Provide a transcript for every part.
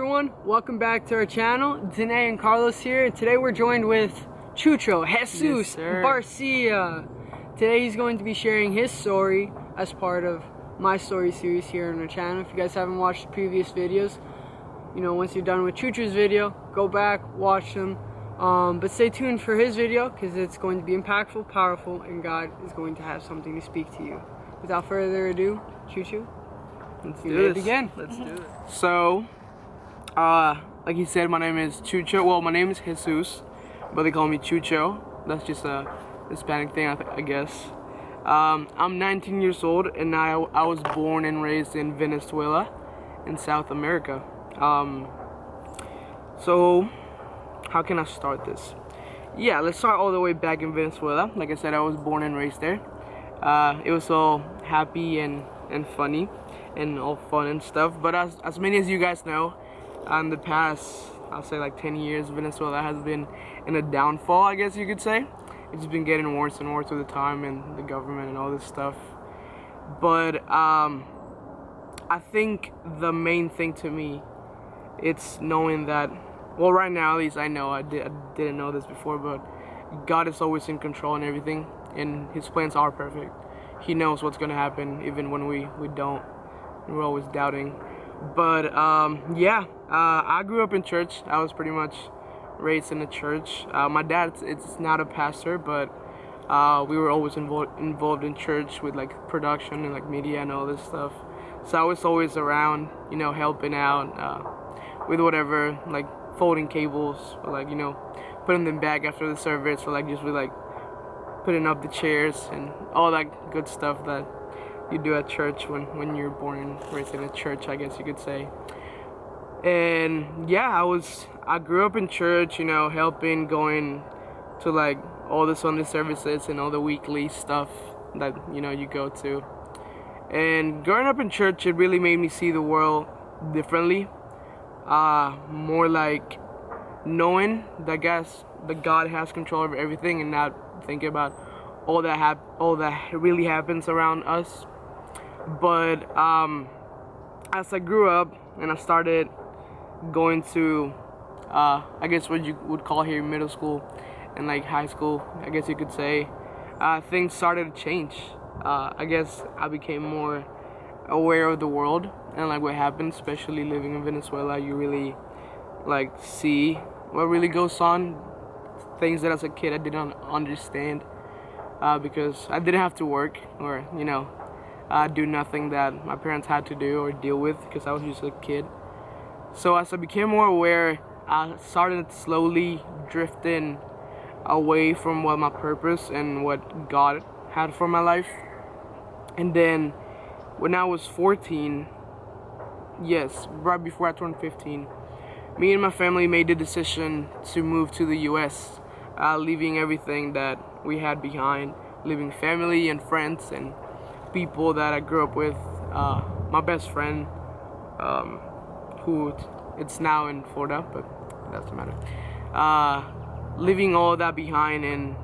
everyone, welcome back to our channel. Dannae&Carlos here, and today we're joined with Jesus Barcia. Today he's going to be sharing his story as part of my story series here on our channel. If you guys haven't watched the previous videos, you know, once you're done with Chuchu's video, go back, watch them. But stay tuned for his video because it's going to be impactful, powerful, and God is going to have something to speak to you. Without further ado, Chuchu, let's do this. Let's do it. So, like he said, my name is Chucho. Well, my name is Jesus, but they call me Chucho. That's just a Hispanic thing, I guess. I'm 19 years old, and I was born and raised in Venezuela, in South America. So, how can I start this? Yeah, let's start all the way back in Venezuela. Like I said, I was born and raised there. It was all happy and funny and all fun and stuff. But as many as you guys know, in the past, I'll say like 10 years, Venezuela has been in a downfall, I guess you could say. It's been getting worse and worse with the time and the government and all this stuff. But I think the main thing to me, it's knowing that, well, right now at least I know, I didn't know this before, but God is always in control and everything, and His plans are perfect. He knows what's going to happen even when we don't. We're always doubting. But yeah, I grew up in church. I was pretty much raised in a church. My dad it's not a pastor, but we were always involved in church with like production and like media and all this stuff. So I was always around, you know, helping out with whatever, like folding cables, or like, you know, putting them back after the service, or like just with like putting up the chairs and all that good stuff that you do at church when you're born and raised in a church, I guess you could say. And yeah, I grew up in church, you know, helping, going to like all the Sunday services and all the weekly stuff that, you know, you go to. And growing up in church, it really made me see the world differently. More like knowing that God has control over everything, and not thinking about all that really happens around us. But as I grew up and I started going to I guess what you would call here middle school and like high school, I guess you could say, things started to change. I guess I became more aware of the world and like what happens, especially living in Venezuela. You really like see what really goes on, things that as a kid I didn't understand, because I didn't have to work or, you know, do nothing that my parents had to do or deal with because I was just a kid. So as I became more aware, I started slowly drifting away from what my purpose and what God had for my life. And then when I was 14, yes, right before I turned 15, me and my family made the decision to move to the US, leaving everything that we had behind, leaving family and friends and people that I grew up with. My best friend, who it's now in Florida, but that doesn't matter. Leaving all that behind and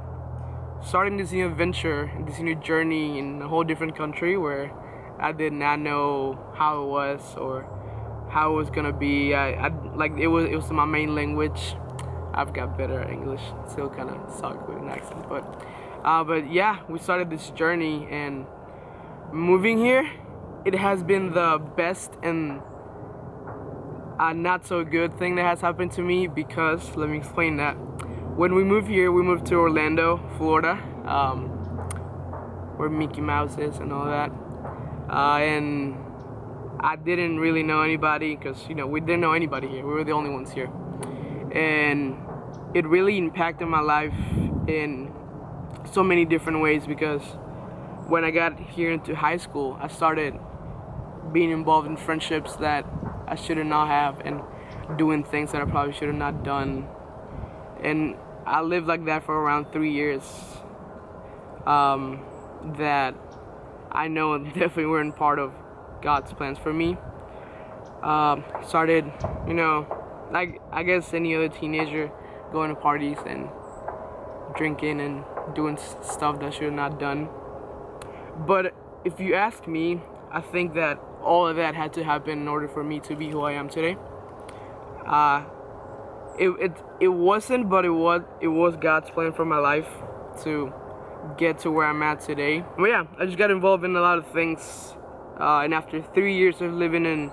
starting this new adventure, this new journey in a whole different country where I did not know how it was or how it was gonna be. I like it was my main language. I've got better at English. Still kind of suck with an accent, but yeah, we started this journey, and moving here, it has been the best and not so good thing that has happened to me, because let me explain that. When we moved here, we moved to Orlando, Florida, where Mickey Mouse is and all that, and I didn't really know anybody because, you know, we didn't know anybody here. We were the only ones here, and it really impacted my life in so many different ways, because when I got here into high school, I started being involved in friendships that I should not have, and doing things that I probably should have not done. And I lived like that for around 3 years, that I know definitely weren't part of God's plans for me. Started, you know, like I guess any other teenager, going to parties and drinking and doing stuff that I should have not done. But if you ask me, I think that all of that had to happen in order for me to be who I am today. Uh, it wasn't, but it was God's plan for my life to get to where I'm at today. But yeah, I just got involved in a lot of things, and after 3 years of living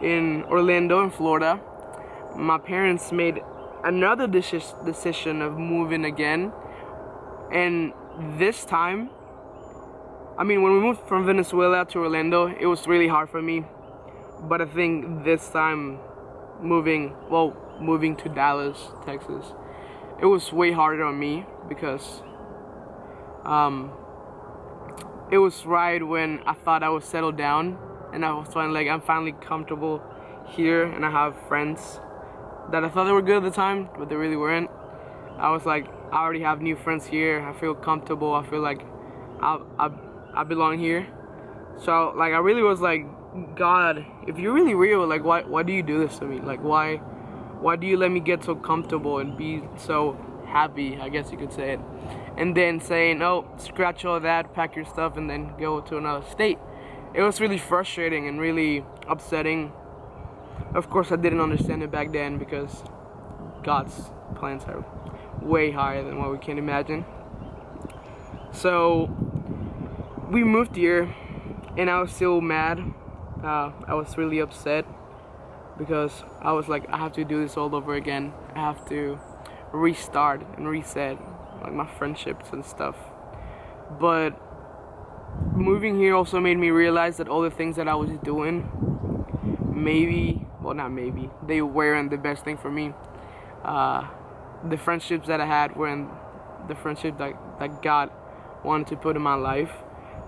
in Orlando, in Florida, my parents made another decision of moving again. And this time, I mean, when we moved from Venezuela to Orlando, it was really hard for me. But I think this time, moving to Dallas, Texas, it was way harder on me because it was right when I thought I was settled down, and I was I'm finally comfortable here, and I have friends that I thought they were good at the time, but they really weren't. I was like, I already have new friends here. I feel comfortable. I feel like I belong here. So like I really was like, God, if you're really real, like why do you do this to me? Like why do you let me get so comfortable and be so happy, I guess you could say it, and then saying, oh, scratch all that, pack your stuff, and then go to another state. It was really frustrating and really upsetting. Of course, I didn't understand it back then because God's plans are way higher than what we can imagine. So we moved here, and I was still mad. I was really upset because I was like, I have to do this all over again. I have to restart and reset like my friendships and stuff. But moving here also made me realize that all the things that I was doing, they weren't the best thing for me. The friendships that I had weren't the friendship that God wanted to put in my life.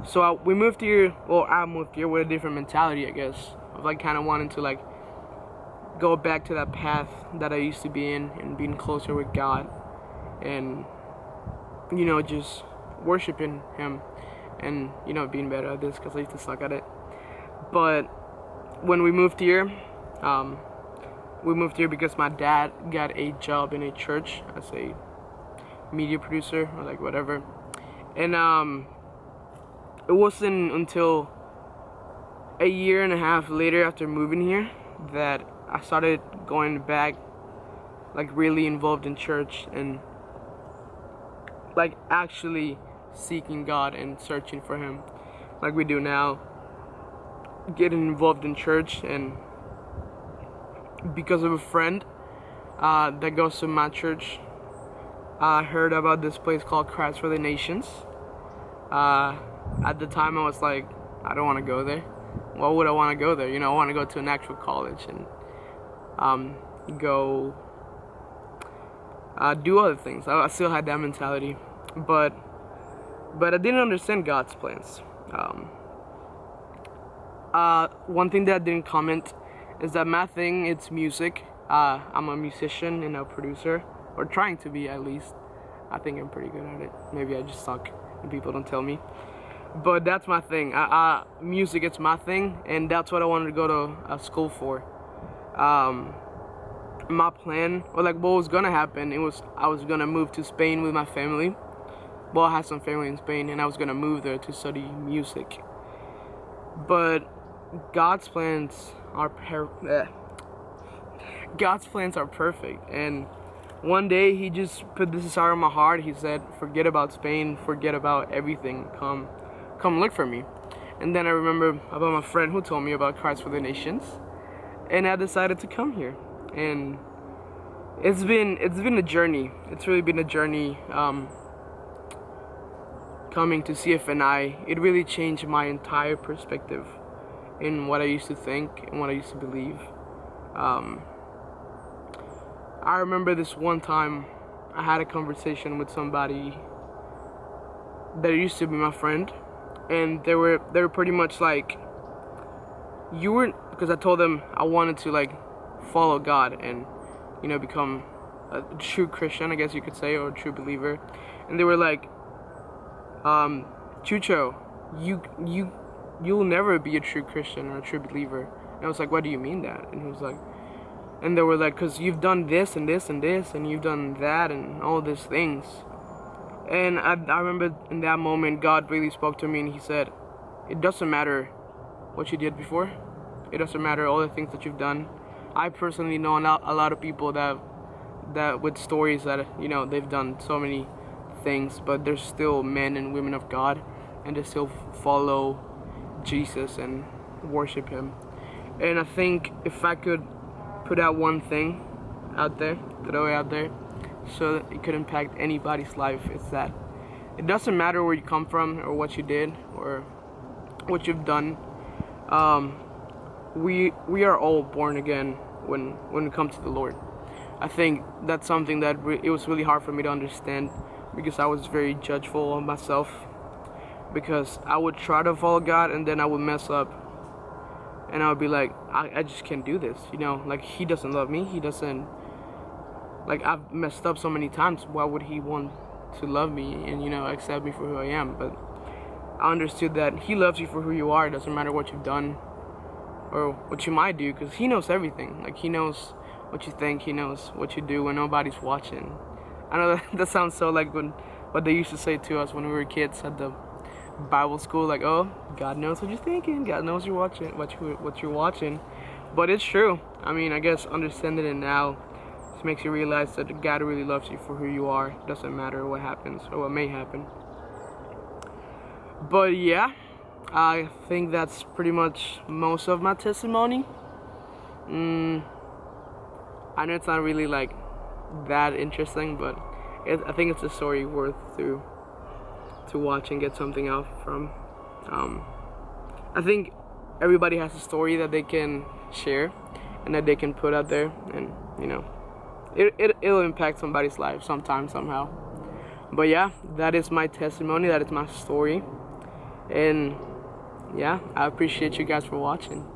So I moved here with a different mentality, I guess, of like kind of wanting to like go back to that path that I used to be in and being closer with God, and just worshiping Him, and being better at this because I used to suck at it. But when we moved here because my dad got a job in a church as a media producer or like whatever, and it wasn't until a year and a half later after moving here that I started going back, like really involved in church and like actually seeking God and searching for Him like we do now, getting involved in church. And because of a friend that goes to my church, I heard about this place called Christ for the Nations. At the time I was like, I don't want to go there. Why would I want to go there? I want to go to an actual college and go do other things. I still had that mentality, but I didn't understand God's plans. One thing that I didn't comment is that my thing, it's music. I'm a musician and a producer, or trying to be at least. I think I'm pretty good at it. Maybe I just suck and people don't tell me. But that's my thing. Music, it's my thing, and that's what I wanted to go to school for. My plan, or like what was gonna happen, I was gonna move to Spain with my family. Well, I had some family in Spain, and I was gonna move there to study music. But God's plans are perfect, and one day He just put this desire in my heart. He said, forget about Spain, forget about everything, come look for me. And then I remember about my friend who told me about Christ for the Nations, and I decided to come here. And it's been a journey. It's really been a journey. Coming to CFNI, it really changed my entire perspective in what I used to think and what I used to believe. I remember this one time I had a conversation with somebody that used to be my friend, and they were pretty much like, because I told them I wanted to like follow God and become a true Christian, I guess you could say, or a true believer. And they were like, Chucho, you'll never be a true Christian or a true believer. And I was like, what do you mean that? And he was like, and they were like, because you've done this and this and this, and you've done that and all these things. And I remember in that moment, God really spoke to me, and He said, it doesn't matter what you did before. It doesn't matter all the things that you've done. I personally know a lot of people that with stories that, you know, they've done so many things, but they're still men and women of God, and they still follow Jesus and worship him. And I think if I could put out one thing out there, throw it out there, so that it could impact anybody's life, it's that it doesn't matter where you come from or what you did or what you've done. We are all born again when we come to the Lord. I think that's something that it was really hard for me to understand, because I was very judgeful of myself, because I would try to follow God and then I would mess up, and I would be like, I just can't do this, you know, like, he doesn't love me, he doesn't, like, I've messed up so many times, why would he want to love me and, you know, accept me for who I am? But I understood that he loves you for who you are. It doesn't matter what you've done or what you might do, because he knows everything. Like, he knows what you think, he knows what you do when nobody's watching. I know that sounds so like what they used to say to us when we were kids at the Bible school, like, oh, God knows what you're thinking, God knows you're watching, what you're watching. But it's true. I mean, I guess understanding it now just makes you realize that God really loves you for who you are. It doesn't matter what happens or what may happen. But yeah, I think that's pretty much most of my testimony. I know it's not really like that interesting, but I think it's a story worth to watch and get something out from. I think everybody has a story that they can share and that they can put out there, and, you know, it'll impact somebody's life sometime, somehow. But yeah, that is my testimony, that is my story. And yeah, I appreciate you guys for watching.